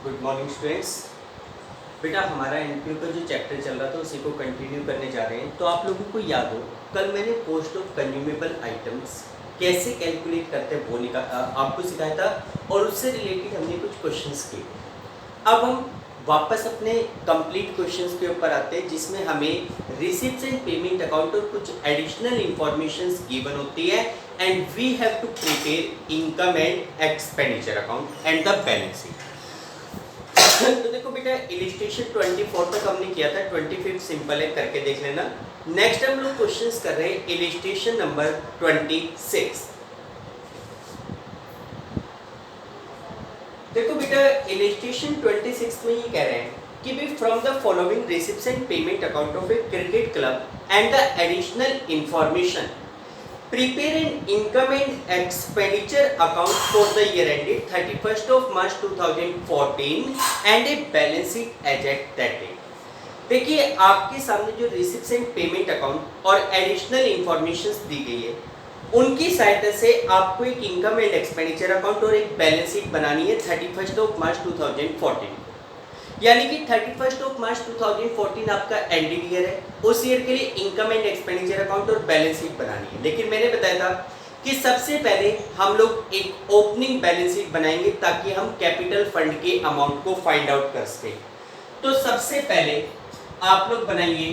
Good morning students. बेटा हमारा NPO का जो चैप्टर चल रहा था उसी को कंटिन्यू करने जा रहे हैं। तो आप लोगों को याद हो कल मैंने कॉस्ट ऑफ कंज्यूमेबल आइटम्स कैसे कैलकुलेट करते हैं वो आपको सिखाया था और उससे रिलेटेड हमने कुछ क्वेश्चंस किए। अब हम वापस अपने कंप्लीट क्वेश्चंस के ऊपर आते हैं जिसमें हमें रिसिप्ट्स एंड पेमेंट अकाउंट और कुछ एडिशनल इंफॉर्मेशंस गिवन होती है and we have to prepare income and expenditure account and the balance sheet. तो देखो बेटा इलिस्ट्रेशन 24 तक हमने किया था, 25 सिंपल है, करके देख लेना। नेक्स्ट हम लोग क्वेश्चंस कर रहे हैं इलिस्ट्रेशन नंबर 26। देखो बेटा इलिस्ट्रेशन 26 में ये कह रहे हैं कि भी from the following receipts and payment account of A cricket club and the additional information prepare an income and expenditure account for the year ended 31st of March 2014 and a balance sheet as at that date। देखिए आपके सामने जो receipts and payment account और additional informations दी गई है उनकी सहायता से आपको एक इनकम एंड एक्सपेंडिचर अकाउंट और एक बैलेंस शीट बनानी है 31st ऑफ मार्च 2014, यानी कि 31st ऑफ मार्च 2014 आपका एंडेड ईयर है। उस ईयर के लिए इनकम एंड एक्सपेंडिचर अकाउंट और बैलेंस शीट बनानी है। लेकिन मैंने बताया था कि सबसे पहले हम लोग एक ओपनिंग बैलेंस शीट बनाएंगे ताकि हम कैपिटल फंड के अमाउंट को फाइंड आउट कर सके। तो सबसे पहले आप लोग बनाइए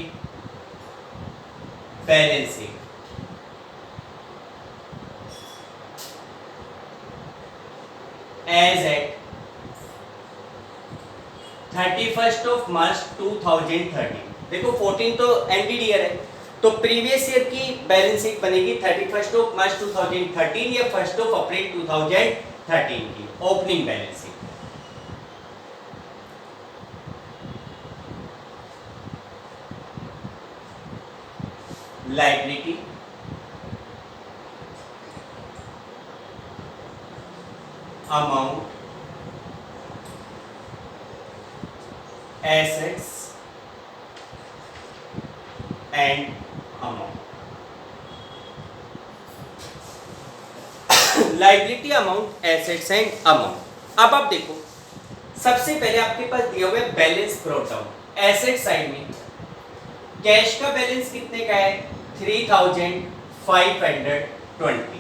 balance sheet. As at 31st of March 2013। देखो 14 तो एंडेड ईयर है तो प्रीवियस ईयर की बैलेंस शीट बनेगी 31st ऑफ मार्च 2013 या 1st ऑफ अप्रैल 2013 की opening balance sheet. Liability, amount, assets and amount। Liability, amount, assets and amount. अब आप देखो सबसे पहले आपके पास दिया हुआ है balance brought down. Asset side में कैश का बैलेंस कितने का है 3520।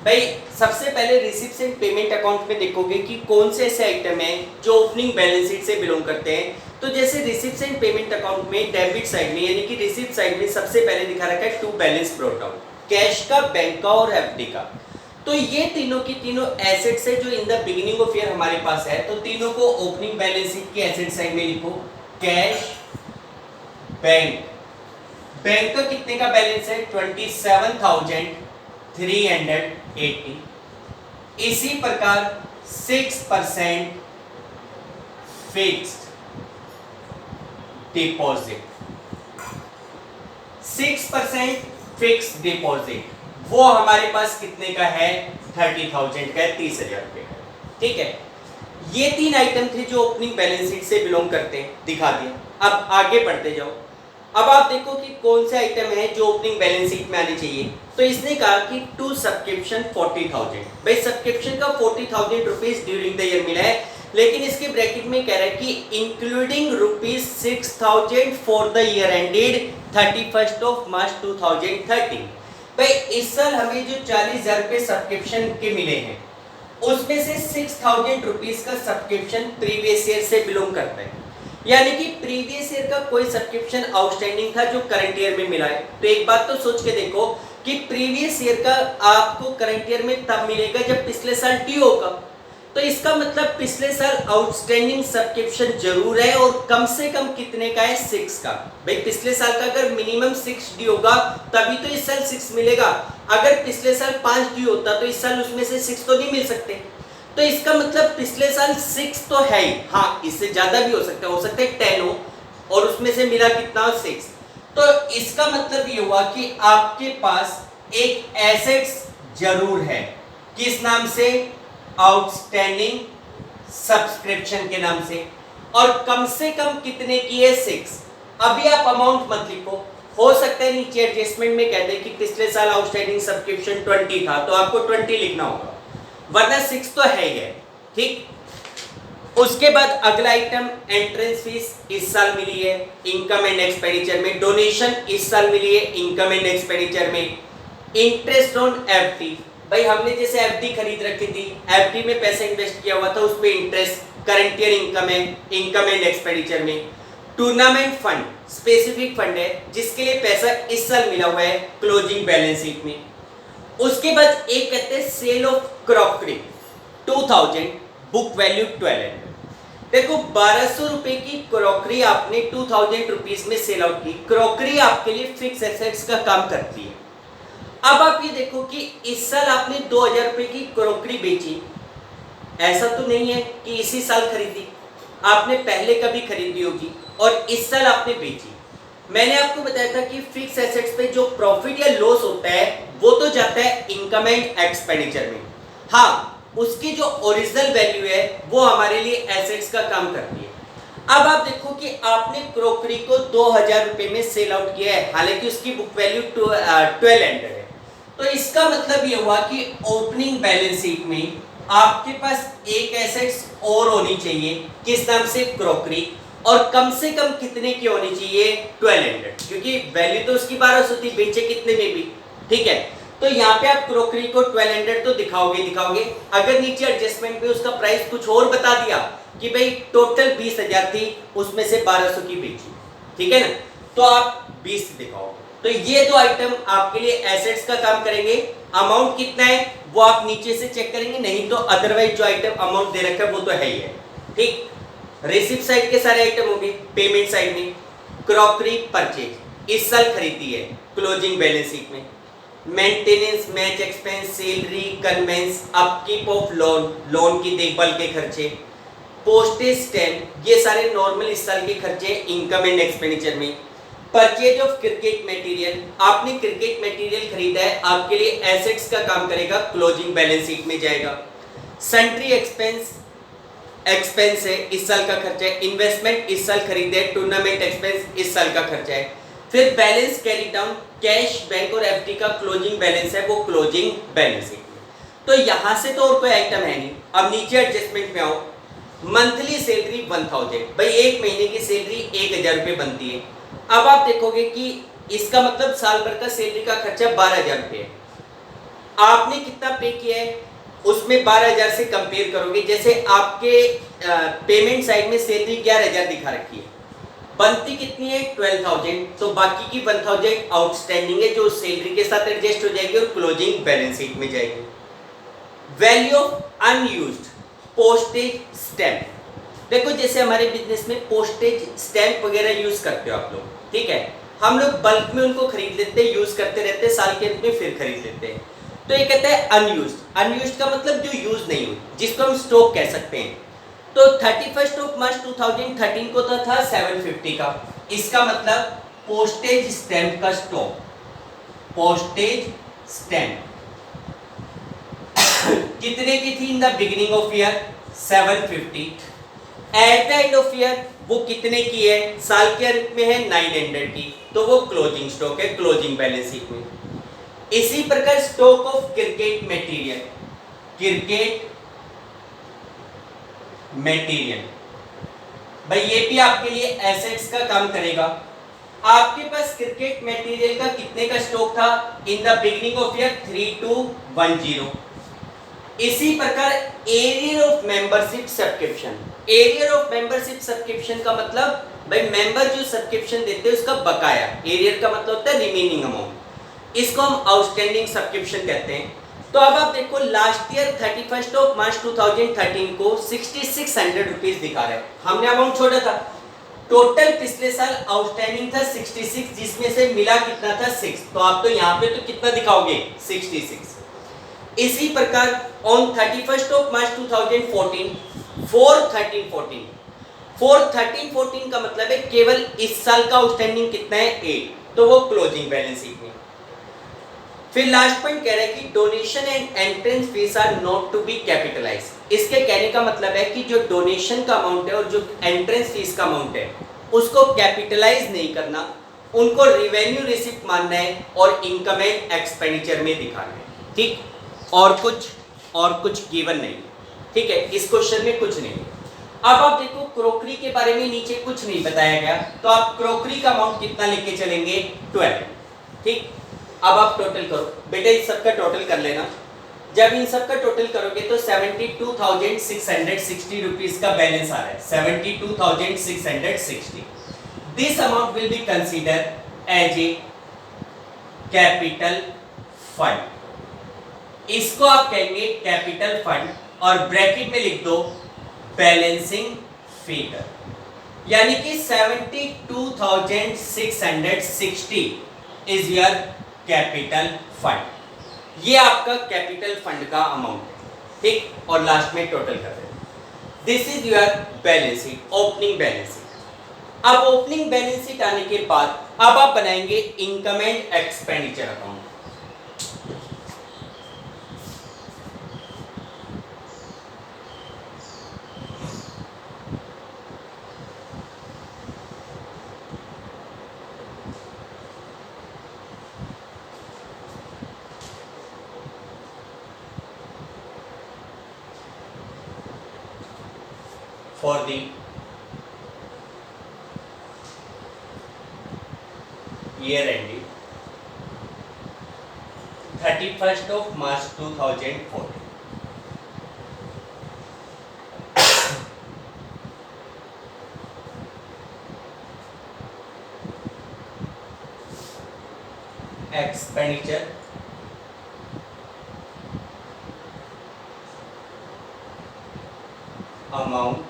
भाई सबसे पहले रिसिप्ट्स एंड पेमेंट अकाउंट में देखोगे कि कौन से ऐसे आइटम हैं जो ओपनिंग बैलेंस शीट से बिलोंग करते हैं। तो जैसे रिसिप्ट्स एंड पेमेंट अकाउंट में डेबिट साइड में यानी कि रिसिप्ट साइड में सबसे पहले दिखा रखा है to balance brought down, cash का, बैंक का और एफडी का। तो ये तीनों की तीनों एसेट्स है जो इन द बिगिनिंग ऑफ ईयर हमारे पास है। तो तीनों को ओपनिंग बैलेंस शीट के एसेट साइड में लिखो, कैश, बैंक। बैंक का कितने का बैलेंस है 27,380। इसी प्रकार 6% फिक्स्ड डिपॉजिट, 6% फिक्स्ड डिपॉजिट वो हमारे पास कितने का है 30,000 का है, 30,000 रुपए का। ठीक है, ये तीन आइटम थे जो ओपनिंग बैलेंस शीट से बिलोंग करते हैं, दिखा दिया। अब आगे बढ़ते जाओ। अब आप देखो कि कौन से आइटम है जो ओपनिंग बैलेंस शीट में आने चाहिए। तो इसने कहा कि टू सब्सक्रिप्शन 40,000। भाई सब्सक्रिप्शन का 40,000 रुपीज ड्यूरिंग द ईयर मिला है, लेकिन इसके ब्रैकेट में कह रहा है कि including ₹6,000 for the year ended 31st of March 2013। भाई इस साल हमें जो 40,000 रुपए सब्सक्रिप्शन के मिले हैं उसमें से 6,000 रुपीज का सब्सक्रिप्शन प्रीवियस ईयर से बिलोंग करता है, यानी कि प्रीवियस ईयर का कोई सब्सक्रिप्शन आउटस्टैंडिंग था जो करंट ईयर में मिला है। तो एक बात तो सोच के देखो कि प्रीवियस ईयर का आपको करंट ईयर में तब मिलेगा जब पिछले साल ड्यू होगा। तो इसका मतलब पिछले साल आउटस्टैंडिंग सब्सक्रिप्शन जरूर है और कम से कम कितने का है 6 का। भाई पिछले साल का अगर मिनिमम 6 ड्यू होगा तभी तो इस साल 6 मिलेगा। अगर पिछले साल 5 ड्यू होता तो इस साल उसमें से 6 तो नहीं मिल सकते। तो इसका मतलब पिछले साल 6 तो है ही, हाँ इससे ज्यादा भी हो सकता है 10 हो और उसमें से मिला कितना 6। तो इसका मतलब ये हुआ कि आपके पास एक एसेट्स जरूर है, किस नाम से, आउटस्टैंडिंग सब्सक्रिप्शन के नाम से, और कम से कम कितने की है 6। अभी आप अमाउंट मत लिखो, हो सकता है नीचे एडजस्टमेंट में कह दे कि पिछले साल आउटस्टैंडिंग सब्सक्रिप्शन 20 था तो आपको 20 लिखना होगा, वरना 6 तो है ही है। ठीक, उसके बाद अगला आइटम एंट्रेंस फीस इस साल मिली है इनकम एंड एक्सपेंडिचर में, डोनेशन इस साल मिली है इनकम एंड एक्सपेंडिचर में, इंटरेस्ट ऑन एफडी, भाई हमने जैसे एफडी खरीद रखी थी, एफडी में पैसा इन्वेस्ट किया हुआ था, उस पे इंटरेस्ट करंट ईयर इनकम है इनकम एंड एक्सपेंडिचर में, टूर्नामेंट फंड स्पेसिफिक फंड है जिसके लिए पैसा इस साल मिला हुआ है क्लोजिंग बैलेंस शीट में। उसके बाद एक कहते हैं sale of crockery 2000 book value 1200, देखो 1200 रुपए की क्रॉकरी आपने 2000 रुपीज में सेल आउट की, क्रॉकरी आपके लिए फिक्स एसेट्स का काम करती है। अब आप ये देखो कि इस साल आपने 2000 रुपए की क्रॉकरी बेची, ऐसा तो नहीं है कि इसी साल खरीदी, आपने पहले कभी खरीदी होगी और इस साल आपने बेची। मैंने आपको बताया था कि फिक्स एसेट्स पे जो प्रॉफिट या लॉस होता है वो तो जाता है इनकम एंड एक्सपेंडिचर में, हाँ उसकी जो ओरिजिनल वैल्यू है वो हमारे लिए एसेट्स का काम करती है। अब आप देखो कि आपने क्रॉकरी को 2000 रुपए में सेल आउट किया है, हालांकि उसकी बुक वैल्यू 1200 है, तो इसका मतलब ये हुआ कि ओपनिंग बैलेंस शीट में आपके पास एक एसेट्स और होनी चाहिए, किस नाम से, क्रॉकरी, और कम से कम कितने की होनी चाहिए, 1200, क्योंकि वैल्यू तो उसकी 1200 थी, बेचे कितने में भी, ठीक है। तो यहाँ पे आप क्रॉकरी को 1200 तो दिखाओगे, अगर नीचे एडजस्टमेंट पे उसका प्राइस कुछ और बता दिया कि भाई टोटल 20,000 थी उसमें से 1200 की बेची, ठीक है ना, तो आप 20 दिखाओगे। तो ये दो आइटम आपके लिए एसेट्स का काम करेंगे। अमाउंट कितना है वो आप नीचे से चेक करेंगे, नहीं तो अदरवाइज जो आइटम अमाउंट दे रखा है वो तो है ही है, ठीक। रिसिप्ट साइड के सारे आइटम होंगे, पेमेंट साइड में क्रॉकरी परचेज इस साल खरीदी है क्लोजिंग बैलेंस शीट में, maintenance, match expense, salary, conveyance, upkeep of loan, loan की देखभाल के खर्चे, पोस्टेज स्टैम्प, ये सारे नॉर्मल इस साल के खर्चे इनकम एंड एक्सपेंडिचर में। परचेज ऑफ क्रिकेट मटेरियल, आपने क्रिकेट मटेरियल खरीदा है, आपके लिए एसेट्स का काम करेगा, क्लोजिंग बैलेंस शीट में जाएगा। सन्ट्री एक्सपेंस है, इस साल का खर्चा है। इन्वेस्टमेंट इस साल खरीदे, टूर्नामेंट एक्सपेंस इस साल का खर्चा है। फिर balance carry down, cash, bank और एफडी का क्लोजिंग बैलेंस है, वो क्लोजिंग बैलेंस है। तो यहां से तो और कोई आइटम है नहीं। अब नीचे एडजस्टमेंट में आओ, मंथली सैलरी 1000, भाई एक महीने की सैलरी 1000 रुपये बनती है। अब आप देखोगे कि इसका मतलब साल भर का सैलरी का खर्चा 12,000 रुपये है, आपने कितना पे किया है उसमें 12,000 से कंपेयर करोगे। जैसे आपके पेमेंट साइड में सैलरी 11,000 दिखा रखी है, बनती कितनी है 12,000, तो बाकी की 1,000 आउटस्टैंडिंग है जो सैलरी के साथ एडजस्ट हो जाएगी और क्लोजिंग बैलेंस शीट में जाएगी। Value of unused postage stamp, देखो जैसे हमारे बिजनेस में पोस्टेज स्टैम्प वगैरह यूज करते हो आप लोग, ठीक है, हम लोग बल्क में उनको खरीद लेते हैं, यूज करते रहते हैं, साल के अंत में फिर खरीद लेते हैं। तो ये कहते हैं अनयूज्ड। अनयूज्ड का मतलब जो यूज नहीं हुई, जिसको हम स्टॉक कह सकते हैं। तो 31 मार्च 2013 को तो था 750 का, इसका मतलब पोस्टेज स्टैम्प का स्टॉक, पोस्टेज स्टैम्प कितने की थी इन the beginning of year, 750। Eight the end of year वो कितने की है, साल के अंत में है 900 की, तो वो क्लोजिंग स्टॉक है क्लोजिंग बैलेंस शीट में। इसी प्रकार stock of cricket material, cricket material, भाई ये भी आपके लिए एसेट्स का काम करेगा। आपके पास क्रिकेट मटेरियल का कितने का स्टॉक था इन द बिगिनिंग ऑफ ईयर, 3210। इसी प्रकार arrear of membership subscription, arrear of membership subscription का मतलब भाई मेंबर जो सब्सक्रिप्शन देते हैं उसका बकाया, एरियर का मतलब होता है रिमेनिंग अमाउंट, इसको हम आउटस्टैंडिंग सब्सक्रिप्शन कहते हैं। तो अब आप देखो लास्ट ईयर 31 मार्च 2013 को 6600 रुपीज दिखा रहे हैं, हमने अमाउंट छोड़ा था, टोटल पिछले साल आउटस्टैंडिंग था 66, जिसमें से मिला कितना था 6, तो आप तो यहाँ पे तो कितना दिखाओगे 66। इसी प्रकार ऑन 31 मार्च 2014 41314 का मतलब है केवल इस साल का आउटस्टैंडिंग कितना है 8, तो वो क्लोजिंग बैलेंस शीट में। फिर लास्ट पॉइंट कह रहा है कि donation and entrance fees are not to be capitalised. इसके कहने का मतलब है कि जो डोनेशन का अमाउंट है और जो एंट्रेंस फीस का अमाउंट है उसको कैपिटलाइज नहीं करना, उनको रिवेन्यू रिसिप्ट मानना है और इनकम एंड एक्सपेंडिचर में दिखाना है, ठीक, और कुछ गिवन नहीं, ठीक है, इस क्वेश्चन में कुछ नहीं। अब आप देखो क्रोकरी के बारे में नीचे कुछ नहीं बताया गया, तो आप क्रोकरी का अमाउंट कितना लेके चलेंगे 12। ठीक, अब आप टोटल करो बेटा, इस सब का टोटल कर लेना। जब इन सब का टोटल करोगे तो 72,660 रुपीस का बैलेंस आ रहा है, 72,660। This amount will be consider as a capital fund, इसको आप कहेंगे कैपिटल फंड, और ब्रैकेट में लिख दो बैलेंसिंग फिगर, यानी कि 72,660 इज योर कैपिटल फंड। ये आपका कैपिटल फंड का अमाउंट है। ठीक, और लास्ट में टोटल कर दें। This is your balance sheet, opening balance sheet. अब ओपनिंग बैलेंस शीट आने के बाद अब आप बनाएंगे income and expenditure account. For the year ending 31st of March 2014. Expenditure amount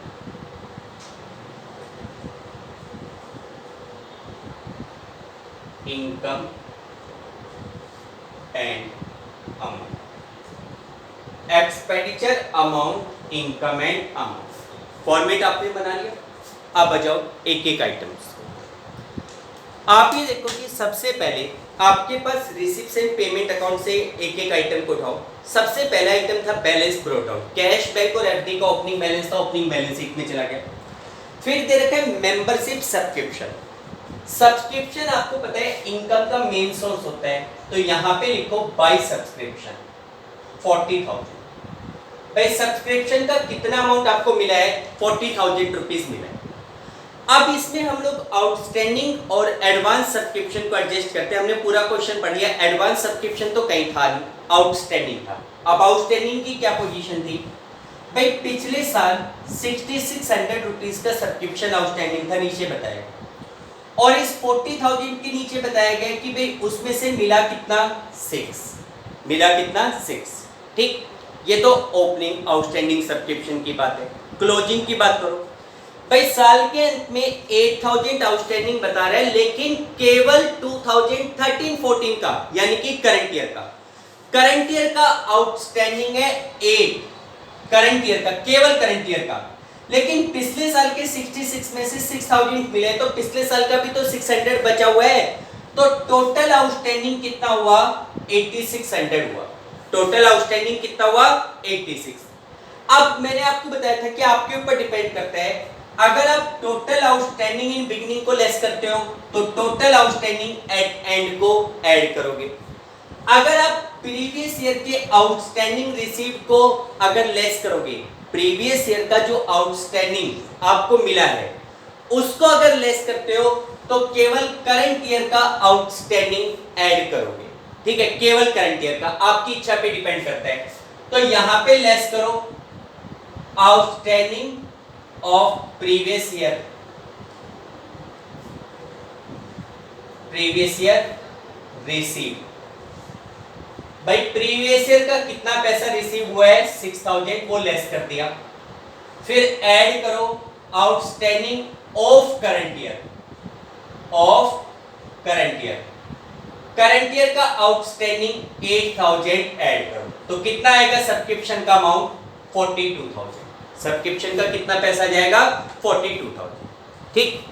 income and amount, expenditure amount income and amount, format आपने बना लिया। अब आ जाओ एक एक आइटम्स। आप ये देखो कि सबसे पहले आपके पास रिसिप्ट एंड पेमेंट अकाउंट से एक एक आइटम को उठाओ। सबसे पहला आइटम था balance brought out, cash back और एफडी का ओपनिंग बैलेंस था, ओपनिंग बैलेंस शीट में चला गया। फिर दे रखा है मेंबरशिप सब्सक्रिप्शन। सब्सक्रिप्शन आपको पता है इनकम का मेन सोर्स होता है, तो यहाँ पे लिखो बाय सब्सक्रिप्शन 40,000। भाई सब्सक्रिप्शन का कितना अमाउंट आपको मिला है 40,000 रुपीज मिला है। अब इसमें हम लोग आउटस्टैंडिंग और एडवांस सब्सक्रिप्शन को एडजस्ट करते हैं। हमने पूरा क्वेश्चन पढ़ लिया, एडवांस सब्सक्रिप्शन तो कहीं था नहीं, आउटस्टैंडिंग था। अब आउटस्टैंडिंग की क्या पोजीशन थी भाई, पिछले साल 6600 रुपीज का सब्सक्रिप्शन आउटस्टैंडिंग था, नीचे बताया, और इस 40,000 के नीचे बताया गया कि भाई उसमें से मिला कितना 6, मिला कितना 6। ठीक, ये तो ओपनिंग आउटस्टैंडिंग सब्सक्रिप्शन की बात है। क्लोजिंग की बात करो भाई, साल के अंत में 8,000 आउटस्टैंडिंग बता रहा है, लेकिन केवल 2013-14 का यानी कि करंट ईयर का, करंट ईयर का आउटस्टैंडिंग है 8, करंट ईयर का, केवल करंट ईयर का। लेकिन पिछले साल के 66 में से 6,000 मिले, तो पिछले साल का भी तो 600 बचा हुआ है, तो टोटल आउटस्टैंडिंग कितना हुआ 8600 हुआ। टोटल आउटस्टैंडिंग कितना हुआ 86। अब मैंने आपको बताया था कि आपके ऊपर डिपेंड करता है, अगर आप टोटल आउटस्टैंडिंग इन बिगिनिंग को लेस करते हो तो टोटल आउटस्टैंडिंग एट एंड को ऐड करोगे। अगर आप प्रीवियस ईयर के आउटस्टैंडिंग रिसीव्ड को अगर लेस करोगे, प्रीवियस ईयर का जो आउटस्टैंडिंग आपको मिला है उसको अगर लेस करते हो तो केवल करंट ईयर का आउटस्टैंडिंग ऐड करोगे। ठीक है, केवल करंट ईयर का, आपकी इच्छा पे डिपेंड करता है। तो यहां पे लेस करो outstanding of previous year, previous year receive. भाई प्रीवियस ईयर का कितना पैसा रिसीव हुआ है 6,000, वो लेस कर दिया। फिर ऐड करो outstanding of current year, of current year, current year का आउटस्टैंडिंग 8,000 ऐड करो, तो कितना आएगा सब्सक्रिप्शन का अमाउंट 42,000। सब्सक्रिप्शन का कितना पैसा जाएगा 42,000। ठीक,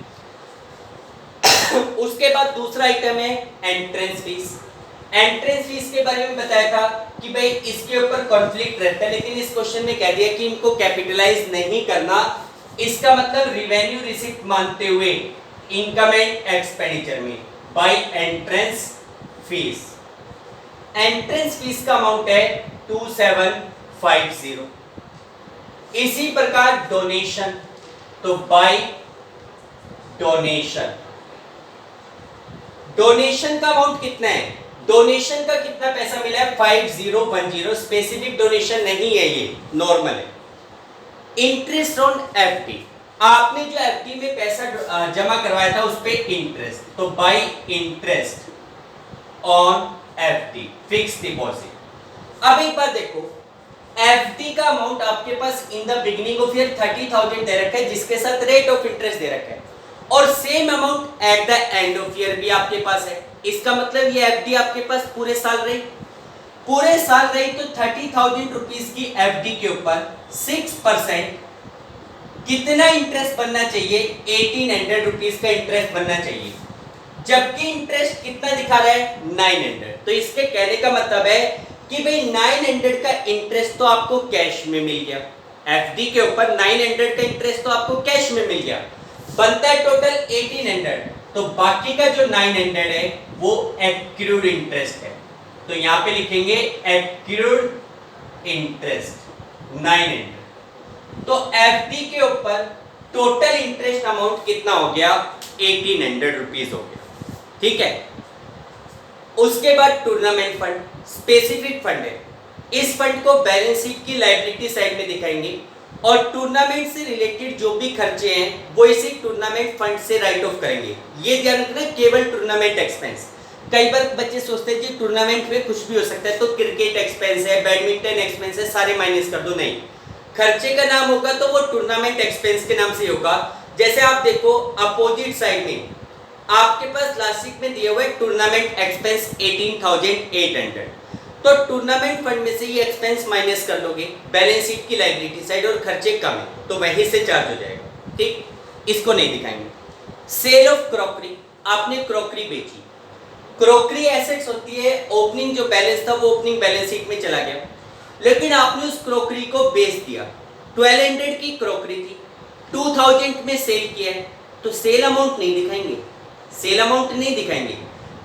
उसके बाद दूसरा आइटम है एंट्रेंस फीस। एंट्रेंस फीस के बारे में बताया था कि भाई इसके ऊपर कॉन्फ्लिक्ट रहता है, लेकिन इस क्वेश्चन में कह दिया कि इनको कैपिटलाइज नहीं करना। इसका मतलब रिवेन्यू रिसिप्ट मानते हुए इनकम एंड एक्सपेंडिचर में by entrance fees. Entrance fees का अमाउंट है 2750। इसी प्रकार डोनेशन, तो बाय डोनेशन। डोनेशन का अमाउंट कितना है? डोनेशन का कितना पैसा मिला है? 5010। स्पेसिफिक डोनेशन नहीं है, ये नॉर्मल है। इंटरेस्ट ऑन एफडी, आपने जो एफडी में पैसा जमा करवाया था उस पे इंटरेस्ट, तो by interest on FD, fix deposit. अब एक बात देखो, एफडी का अमाउंट आपके पास in the beginning of year 30,000 दे रखा है, जिसके साथ रेट ऑफ इंटरेस्ट दे रखा है, और same amount at the end of year भी आपके पास है। इसका मतलब ये एफडी आपके पास पूरे साल रही, पूरे साल रही, तो 30,000 रुपीज की एफडी के ऊपर 6% कितना इंटरेस्ट बनना चाहिए? 1800 रुपीज का इंटरेस्ट बनना चाहिए, जबकि इंटरेस्ट कितना दिखा रहा है? 900। तो इसके कहने का मतलब है कि भाई 900 का इंटरेस्ट तो आपको कैश में मिल गया, एफडी के ऊपर 900 का इंटरेस्ट तो आपको कैश में मिल गया, बनता है टोटल 1800। तो बाकी का जो 900 है वो एक्रूड इंटरेस्ट है, तो यहां पे लिखेंगे एक्रूड इंटरेस्ट 900। तो एफडी के ऊपर टोटल इंटरेस्ट अमाउंट कितना हो गया? 1800 रुपीज हो गया, ठीक है। उसके बाद टूर्नामेंट फंड, स्पेसिफिक फंड है, इस फंड को बैलेंस शीट की लायबिलिटी साइड में दिखाएंगे, और टूर्नामेंट से रिलेटेड जो भी खर्चे हैं वो इसी टूर्नामेंट फंड से राइट ऑफ करेंगे। ये ध्यान रखना, केवल टूर्नामेंट एक्सपेंस। कई बार बच्चे सोचते हैं कि टूर्नामेंट में कुछ भी हो सकता है, तो क्रिकेट एक्सपेंस है, बैडमिंटन एक्सपेंस है, सारे माइनस कर दो, नहीं, खर्चे का नाम होगा तो वो टूर्नामेंट एक्सपेंस के नाम से होगा। जैसे आप देखो अपोजिट साइड में आपके पास लास्ट में दिए हुए टूर्नामेंट एक्सपेंस 18,800, तो टूर्नामेंट फंड में से ये एक्सपेंस माइनस कर लोगे, बैलेंस शीट की लायबिलिटी साइड, और खर्चे कम है तो वहीं से चार्ज हो जाएगा, ठीक। इसको नहीं दिखाएंगे। सेल ऑफ क्रॉकरी, आपने क्रॉकरी बेची, क्रॉकरी एसेट्स होती है, ओपनिंग जो बैलेंस था वो ओपनिंग बैलेंस शीट में चला गया, लेकिन आपने उस क्रॉकरी को बेच दिया। 1200 की क्रॉकरी थी, 2000 में सेल किया है, तो सेल अमाउंट नहीं दिखाएंगे, सेल अमाउंट नहीं दिखाएंगे।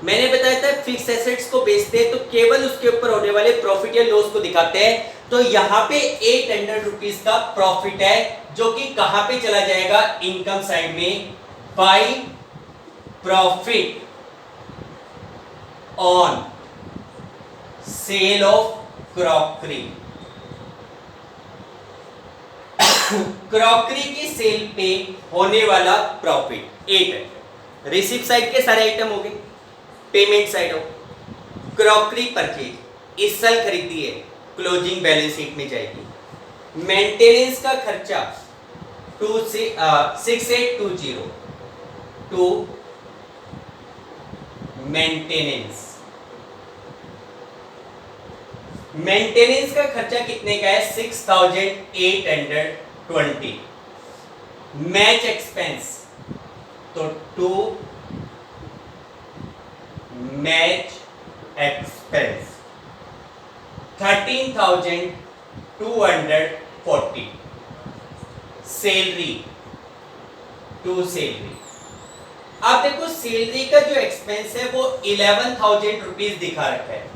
मैंने बताया था फिक्स एसेट्स को बेचते हैं तो केवल उसके ऊपर होने वाले प्रॉफिट या लॉस को दिखाते हैं, तो यहाँ पे 800 रुपीज का प्रॉफिट है, जो कि कहां पे चला जाएगा? इनकम साइड में, by profit on sale of crockery. Crockery की सेल पे होने वाला प्रॉफिट 800। रिसिप्ट साइड के सारे आइटम हो गए, पेमेंट साइड हो, क्रॉकरी परचेज इस साल खरीदी है, क्लोजिंग बैलेंस शीट में जाएगी। मेंटेनेंस का खर्चा 6820 टू मेंटेनेंस, मेंटेनेंस का खर्चा कितने का है? 6820। मैच एक्सपेंस तो 2 match expense 13,240। Salary to salary, आप देखो सैलरी का जो एक्सपेंस है वो 11,000 रुपीज दिखा रखा है,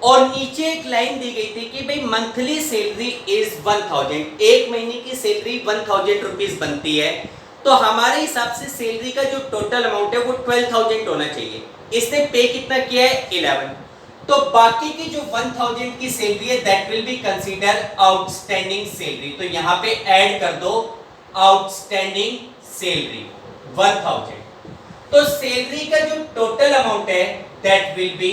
और नीचे एक लाइन दी गई थी कि भाई मंथली सैलरी इज 1000, एक महीने की सैलरी 1000 रुपीज बनती है, तो हमारे हिसाब से सैलरी का जो टोटल अमाउंट है वो 12,000 होना चाहिए। इसने पे कितना किया है? 11, तो बाकी की जो 1000 की सैलरी है that will be consider outstanding salary, तो यहाँ पे ऐड कर दो आउटस्टैंडिंग सैलरी 1000, तो सैलरी का जो टोटल अमाउंट है दैट विल बी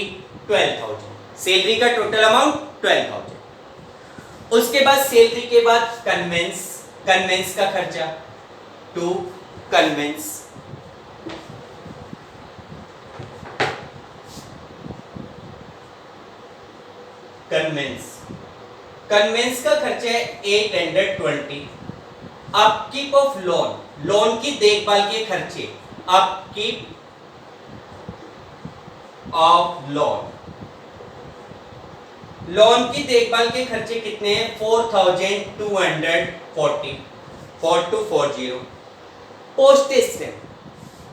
12,000, सैलरी का टोटल अमाउंट 12,000। उसके बाद सैलरी के बाद कन्वेंस, कन्वेंस का खर्चा टू कन्वेंस, कन्वेंस, कन्वेंस का खर्चा है 820। अपकीप ऑफ लोन, लोन की देखभाल के खर्चे, अपकीप ऑफ लोन, लोन की देखभाल के खर्चे कितने हैं? 4,240, 4240। पोस्टेज स्टैम्प,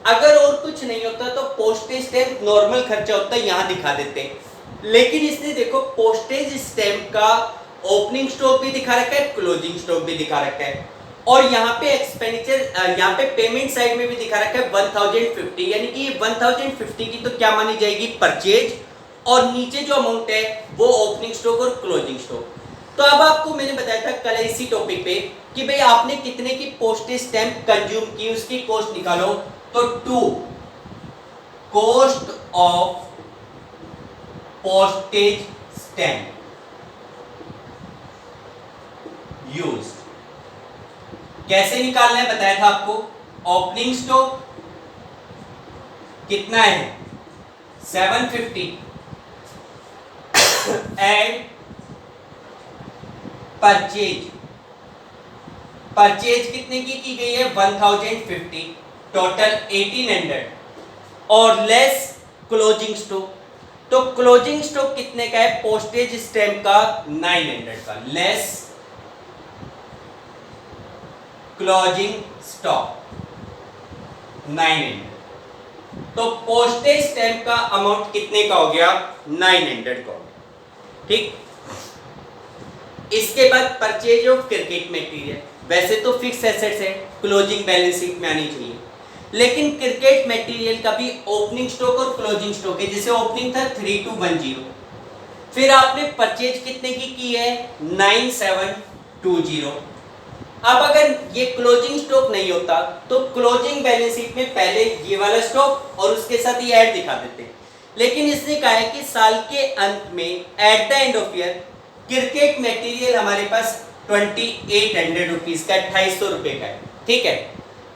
अगर और कुछ नहीं होता तो पोस्टेज स्टैम्प नॉर्मल खर्चा होता है, यहां दिखा देते हैं, लेकिन इसने देखो पोस्टेज स्टैम्प का ओपनिंग स्टॉक भी दिखा रखा है, क्लोजिंग स्टॉक भी दिखा रखा है, और यहाँ पे एक्सपेंडिचर, यहाँ पे पेमेंट साइड में भी दिखा रखा है 1050, यानी कि 1050 की तो क्या मानी जाएगी, परचेज, और नीचे जो अमाउंट है वो ओपनिंग स्टॉक और क्लोजिंग स्टॉक। तो अब आपको मैंने बताया था कल इसी टॉपिक पे कि भाई आपने कितने की पोस्टेज स्टैंप कंज्यूम की, उसकी कॉस्ट निकालो। तो 2 cost of postage stamp used, कैसे निकालना है बताया था आपको। ओपनिंग स्टॉक कितना है 750 एंड परचेज, परचेज कितने की गई है 1050, टोटल 1800, और लेस क्लोजिंग स्टॉक। तो क्लोजिंग स्टॉक कितने का है पोस्टेज स्टैंप का 900 का, लेस क्लोजिंग स्टॉक 900। तो पोस्टेज स्टैंप का अमाउंट कितने का हो गया 900 का हो गया, ठीक। इसके बाद परचेज ऑफ क्रिकेट मटेरियल, वैसे तो फिक्स एसेट्स है, क्लोजिंग बैलेंस शीट में आनी चाहिए, लेकिन क्रिकेट मटेरियल का भी ओपनिंग स्टॉक और क्लोजिंग स्टॉक है। जैसे ओपनिंग था 3210, फिर आपने परचेज कितने की है 9720। अब अगर ये क्लोजिंग स्टॉक नहीं होता तो क्लोजिंग बैलेंस शीट में पहले ये वाला स्टॉक और उसके साथ ये ऐड दिखा देते, लेकिन इसने कहा है कि साल के अंत में eight the end of year cricket material हमारे पास 2800 रुपीज का, 2800 रुपए का है, ठीक है।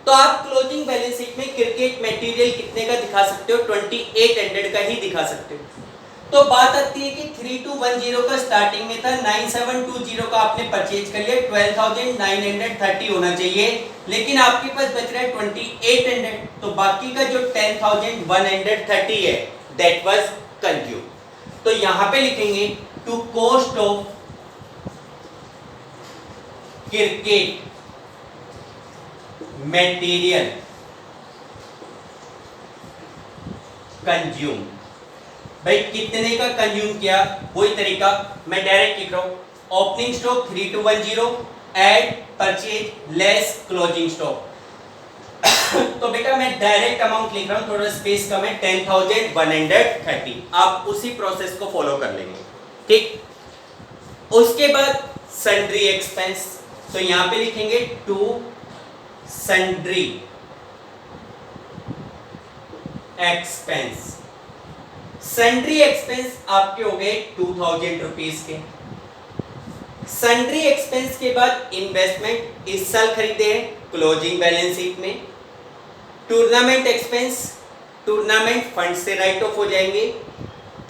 तो आप क्लोजिंग बैलेंस शीट में क्रिकेट मटेरियल कितने का दिखा सकते हो 2800 का ही दिखा सकते हो। तो बात आती है कि 3210 का स्टार्टिंग में था, 9720 का आपने परचेज कर लिया, 12930 होना चाहिए, लेकिन आपके पास बच रहा है 2800, तो बाकी का जो 10130 है दैट वाज कंज्यूम। तो यहां पे लिखेंगे to cost of cricket material consume, भाई कितने का कंज्यूम किया, वही तरीका मैं डायरेक्ट लिख रहा हूं, opening stock 3210 add purchase less closing stock. तो बेटा मैं डायरेक्ट अमाउंट लिख रहा हूं, थोड़ा स्पेस कम है, 10130। आप उसी प्रोसेस को फॉलो कर लेंगे, ठीक। उसके बाद सन्ड्री एक्सपेंस, तो यहां पे लिखेंगे to sundry expense. Sundry expense आपके हो गए 2000 रुपीज के। सन्ड्री एक्सपेंस के बाद इन्वेस्टमेंट इस साल खरीदे हैं क्लोजिंग बैलेंस शीट में। टूर्नामेंट एक्सपेंस, टूर्नामेंट फंड से राइट ऑफ हो जाएंगे।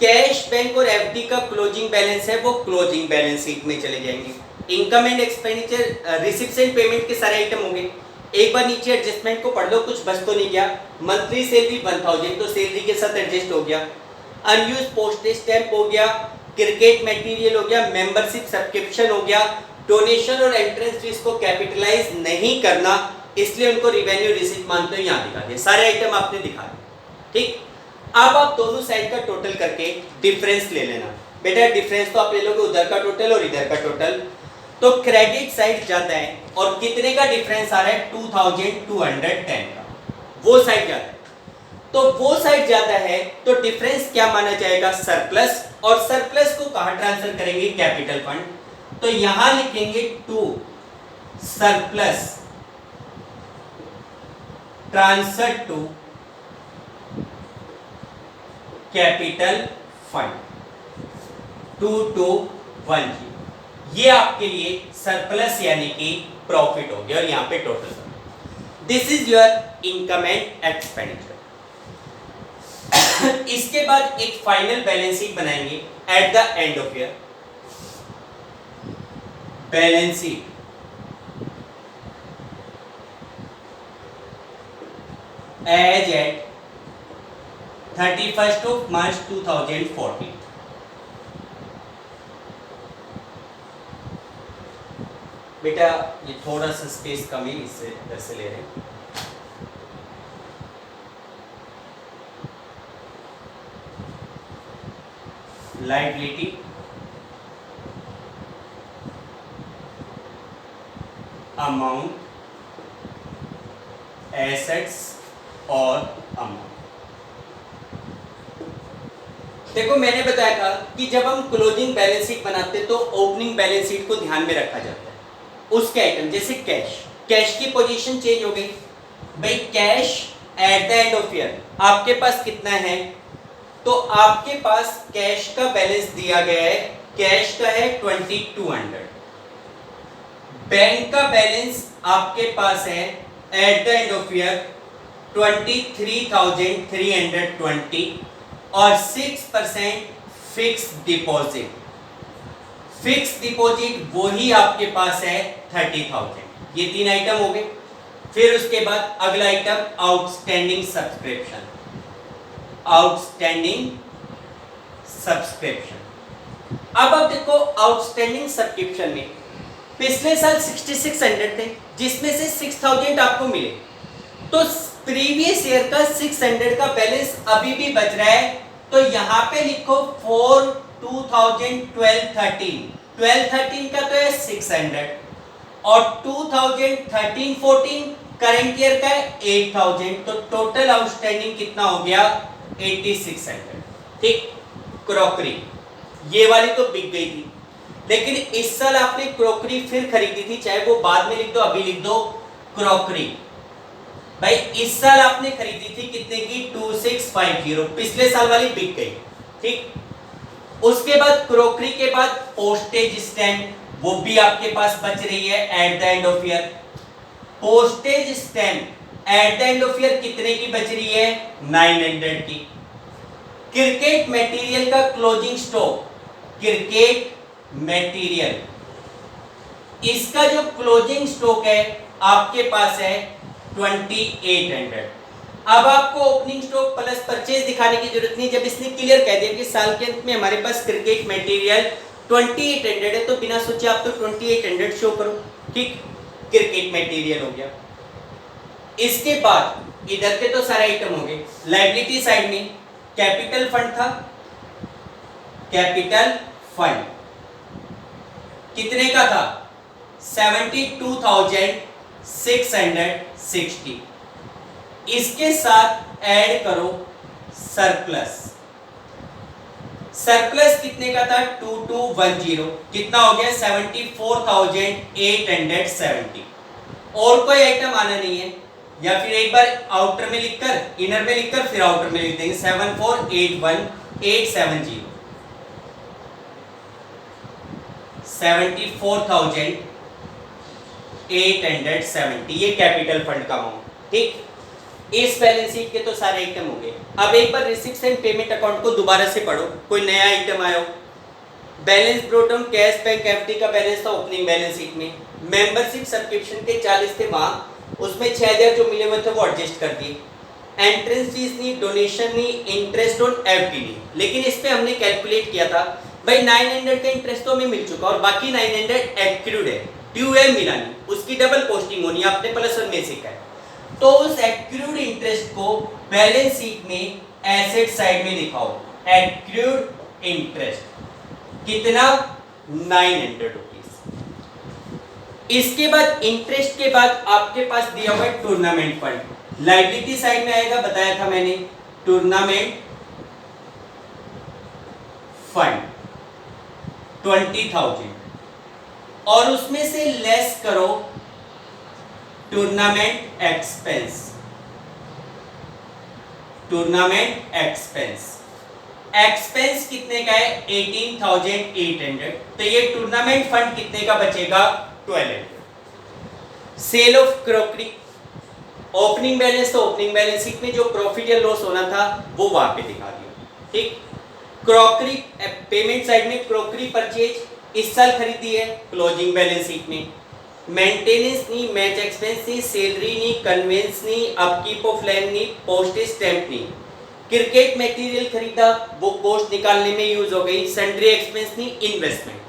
कैश बैंक और एफडी का क्लोजिंग बैलेंस है वो क्लोजिंग बैलेंस शीट में चले जाएंगे। Income and expenditure, receipts and payment के सारे आइटम होंगे। एक बार नीचे एडजस्टमेंट को पढ़ लो, कुछ बच तो नहीं गया। मंथली सैलरी 1000 तो सैलरी के साथ एडजस्ट हो गया। अनयूज पोस्टेज स्टैंप हो गया, क्रिकेट मटेरियल हो गया, मेंबरशिप सब्सक्रिप्शन हो गया। डोनेशन और एंट्रेंस फीस को कैपिटलाइज नहीं करना, इसलिए उनको रिवेन्यू रिसीट मानते हो, यहाँ दिखा दिए, सारे आइटम आपने दिखा दिए, ठीक। अब आप दोनों साइड का टोटल करके डिफरेंस ले लेना। बेटा डिफरेंस तो आप ले लोगे उधर का टोटल और इधर का टोटल, तो क्रेडिट साइड ज्यादा है और कितने का डिफरेंस आ रहा है 2210 का, वो साइड ज्यादा है। तो वो साइड ज्यादा है तो डिफरेंस क्या माना जाएगा सरप्लस, और सरप्लस को कहां ट्रांसफर करेंगे कैपिटल फंड। तो यहां लिखेंगे to surplus transfer to capital fund 2210, ये आपके लिए सरप्लस यानी कि प्रॉफिट हो गया और यहां पे total. This is your income and expenditure. इसके बाद एक फाइनल बैलेंस शीट बनाएंगे at the end of year. Balance sheet as at 31st of March 2014। बेटा ये थोड़ा सा स्पेस कम है, इससे इधर से ले रहे हैं। लायबिलिटी अमाउंट एसेट्स और अमाउंट। देखो मैंने बताया था कि जब हम क्लोजिंग बैलेंस शीट बनाते तो ओपनिंग बैलेंस शीट को ध्यान में रखा जाता है। उसके आइटम जैसे कैश, कैश की पोजीशन चेंज हो गई भाई, cash at the end of year आपके पास कितना है, तो आपके पास कैश का बैलेंस दिया गया है, कैश का है 2200, बैंक का बैलेंस आपके पास है eight the end of year 23,320 और 6% फिक्स डिपॉजिट, फिक्स डिपॉजिट वही आपके पास है 30,000। ये 3 आइटम हो गए। फिर उसके बाद अगला item outstanding subscription, outstanding subscription. अब देखो आउटस्टैंडिंग सब्सक्रिप्शन में पिछले साल 6600 थे जिसमें से 6000 आपको मिले, तो प्रीवियस ईयर का 600 का बैलेंस अभी भी बच रहा है, तो यहां पे लिखो फॉर 2012-13, 12-13 का तो है 600 और 2013-14 करंट ईयर का है 8000, तो टोटल आउटस्टैंडिंग कितना हो गया 8600। ठीक, क्रॉकरी ये वाली तो बिक गई थी, लेकिन इस साल आपने क्रॉकरी फिर खरीदी थी, चाहे वो बाद में लिख दो अभी लिख दो क्रॉकरी भाई, इस साल आपने खरीदी थी कितने की 2650, पिछले साल वाली बिक गई। ठीक, उसके बाद क्रॉकरी के बाद पोस्टेज स्टैम्प, वो भी आपके पास बच रही है eight the end of year. Postage stamp eight the end of year कितने की बच रही है 900 की। क्रिकेट मटेरियल का क्लोजिंग स्टॉक, क्रिकेट मटेरियल इसका जो क्लोजिंग स्टॉक है आपके पास है 2800। अब आपको ओपनिंग स्टॉक प्लस परचेज दिखाने की जरूरत नहीं, जब इसने क्लियर कह दिया कि साल के अंत में हमारे पास क्रिकेट मटेरियल 2800 है, तो बिना सोचे आप तो 2800 शो करो। ठीक, क्रिकेट मटेरियल हो गया। इसके बाद इधर के तो सारे आइटम हो गए। लायबिलिटी साइड में कैपिटल फंड था, कैपिटल फंड कितने का था 72,660। इसके साथ ऐड करो सरप्लस, सरप्लस कितने का था 2210, कितना हो गया 74,870। और कोई आइटम आना नहीं है, या फिर एक बार आउटर में लिखकर इनर में लिखकर फिर आउटर में लिख देंगे 74,81870, 74,870 ये कैपिटल फंड का अमाउंट। ठीक, इस बैलेंस शीट के तो सारे आइटम हो गए। अब एक बार रिसिप्ट एंड पेमेंट अकाउंट को दोबारा से पढ़ो, कोई नया आइटम आया हो। Balance brought down cash bank FD का बैलेंस था ओपनिंग बैलेंस शीट में, मेंबरशिप सब्सक्रिप्शन के 40 थे वहां, उसमें 6000 जो मिले हुए थे वो एडजस्ट कर दिए। एंट्रेंस फीस नहीं, डोनेशन नहीं, इंटरेस्ट ऑन एफडी नहीं, लेकिन इस पे हमने कैलकुलेट किया था भाई 900 का इंटरेस्ट तो हमें मिल चुका और बाकी 900 एक्रूड है, ड्यू है मिला नहीं, उसकी डबल पोस्टिंग होनी है, आपने प्लस वन में सीखा है। तो उस एक्रूड इंटरेस्ट को बैलेंस शीट में एसेट साइड में दिखाओ, एक्रूड इंटरेस्ट कितना 900 रुपीस। इसके बाद इंटरेस्ट के बाद आपके पास दिया हुआ है टूर्नामेंट फंड, लायबिलिटी साइड में आएगा, बताया था मैंने टूर्नामेंट फंड 20,000 और उसमें से लेस करो tournament expense, tournament expense, expense कितने का है 18,800, तो ये टूर्नामेंट फंड कितने का बचेगा 1200। Sale of crockery, opening balance तो ओपनिंग बैलेंस शीट में जो प्रॉफिट या लॉस होना था वो वहां पे दिखा दिया। ठीक, क्रॉकरी पेमेंट साइड में क्रॉकरी परचेज इस साल खरीदी है क्लोजिंग बैलेंस शीट में, मेंटेनेंस नहीं, मैच एक्सपेंस नहीं, सैलरी नहीं, कन्वेंस नहीं, अपकीप ऑफ लैंड नहीं, पोस्टेज स्टैंप नहीं। क्रिकेट मटेरियल खरीदा वो कॉस्ट निकालने में यूज हो गई, सन्ड्री एक्सपेंस नहीं, इन्वेस्टमेंट।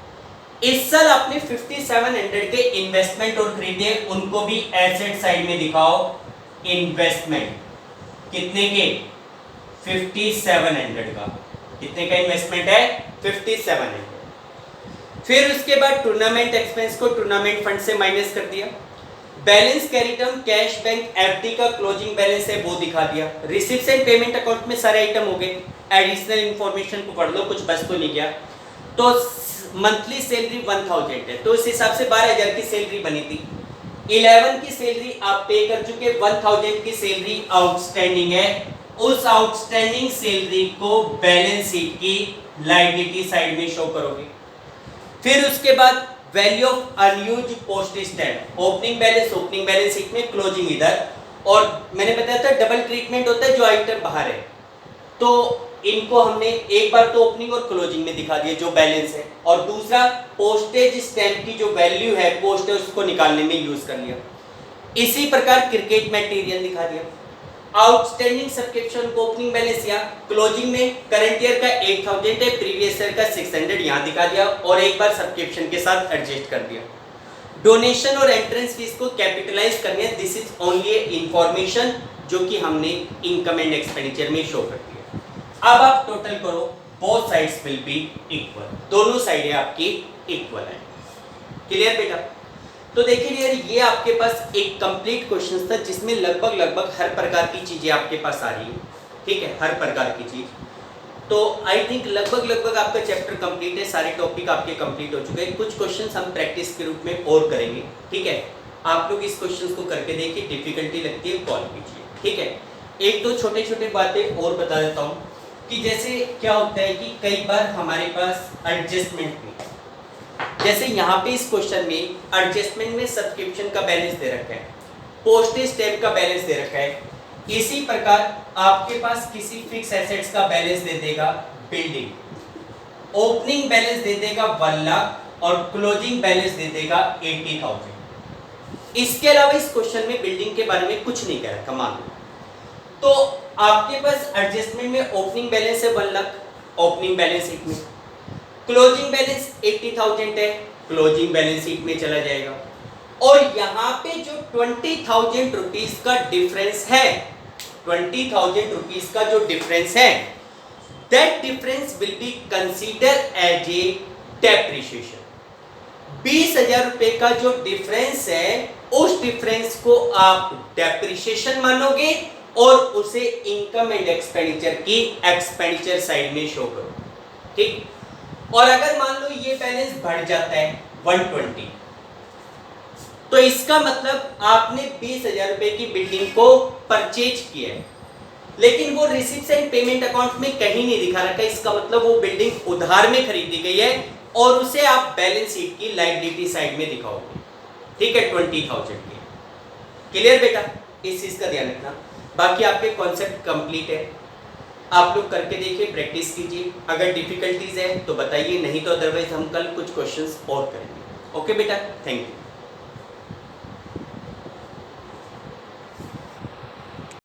इस साल आपने 5700 के इन्वेस्टमेंट और खरीदे, उनको भी एसेट साइड में दिखाओ। इन्वेस्टमेंट कितने के 5700 का, कितने का इन्वेस्टमेंट है 5700। फिर उसके बाद टूर्नामेंट एक्सपेंस को टूर्नामेंट फंड से माइनस कर दिया, balance carry term cash bank FD का क्लोजिंग बैलेंस है वो दिखा दिया। रिसीव्स एंड पेमेंट अकाउंट में सारे आइटम हो गए। एडिशनल इंफॉर्मेशन को पढ़ लो, कुछ बस तो नहीं गया। तो मंथली सैलरी 1000 है, तो इस हिसाब से 12000 की सैलरी बनी थी। 11 की सैलरी आप पे कर चुके, 1000 की सैलरी आउटस्टैंडिंग है। उस आउटस्टैंडिंग सैलरी को बैलेंस शीट की लायबिलिटी साइड में शो करोगे। फिर उसके बाद value of unused postage stamp, opening balance sheet में, क्लोजिंग इधर। और मैंने बताया था डबल ट्रीटमेंट होता है जो आइटम बाहर है, तो इनको हमने एक बार तो ओपनिंग और क्लोजिंग में दिखा दिया जो बैलेंस है, और दूसरा पोस्टेज स्टैम्प की जो वैल्यू है पोस्ट है उसको निकालने में यूज कर लिया। इसी प्रकार क्रिकेट मटेरियल दिखा दिया। आउटस्टैंडिंग सब्सक्रिप्शन को ओपनिंग बैलेंस या क्लोजिंग में करंट ईयर का 8000 है, प्रीवियस ईयर का 600 यहां दिखा दिया और एक बार सब्सक्रिप्शन के साथ एडजस्ट कर दिया। डोनेशन और एंट्रेंस फीस को कैपिटलाइज करने है, दिस इज ओनली इंफॉर्मेशन जो कि हमने इनकम एंड एक्सपेंडिचर में शो कर दिया। अब आप टोटल करो, both sides will be equal, दोनों साइडें आपकी इक्वल है। क्लियर बेटा? तो देखिए यार, ये आपके पास एक कंप्लीट क्वेश्चन था जिसमें लगभग हर प्रकार की चीजें आपके पास आ रही है। ठीक है, हर प्रकार की चीज। तो आई थिंक लगभग आपका चैप्टर कंप्लीट है, सारे टॉपिक आपके कंप्लीट हो चुके हैं। कुछ क्वेश्चंस हम प्रैक्टिस के रूप में और करेंगे। ठीक है, आप लोग इस क्वेश्चंस को करके देखिए, डिफिकल्टी लगती है कॉल कीजिए। ठीक है, एक दो छोटे बातें और बता देता हूँ कि जैसे क्या होता है कि कई बार हमारे पास एडजस्टमेंट में, जैसे यहाँ पे इस क्वेश्चन में एडजस्टमेंट में सब्सक्रिप्शन का बैलेंस दे रखा है, पोस्टेज स्टैम्प का बैलेंस दे रखा है। इसी प्रकार आपके पास किसी फिक्स एसेट्स का बैलेंस दे देगा बिल्डिंग, ओपनिंग बैलेंस दे देगा 1 लाख और क्लोजिंग बैलेंस दे देगा 80,000। इसके अलावा इस क्वेश्चन में बिल्डिंग के बारे में कुछ नहीं कह रखा मान लो। तो आपके पास एडजस्टमेंट में ओपनिंग बैलेंस है 1 लाख ओपनिंग बैलेंस शीट में, क्लोजिंग बैलेंस 80,000 है, क्लोजिंग बैलेंस शीट में चला जाएगा। और यहाँ पे जो 20,000 रुपीज का डिफरेंस है, 20,000 रुपीज का जो डिफरेंस है, that difference will be consider as a depreciation. 20,000 रुपए का जो डिफरेंस है उस डिफरेंस को आप डेप्रिसिएशन मानोगे और उसे इनकम एंड एक्सपेंडिचर की एक्सपेंडिचर साइड में शो करो। ठीक, और अगर मान लो ये बैलेंस बढ़ जाता है 120, तो इसका मतलब आपने 20,000 रुपए की बिल्डिंग को परचेज किया है, लेकिन वो रिसीट्स एंड पेमेंट अकाउंट में कहीं नहीं दिखा रखा है। इसका मतलब वो बिल्डिंग उधार में खरीदी गई है और उसे आप बैलेंस शीट की लायबिलिटी साइड में दिखाओगे। ठीक है, 20,000 की। क्लियर बेटा? इस चीज का ध्यान रखना। बाकी आपके कॉन्सेप्ट कंप्लीट है, आप लोग करके देखिए, प्रैक्टिस कीजिए। अगर डिफिकल्टीज है तो बताइए, नहीं तो अदरवाइज हम कल कुछ क्वेश्चंस और करेंगे। ओके बेटा, थैंक यू।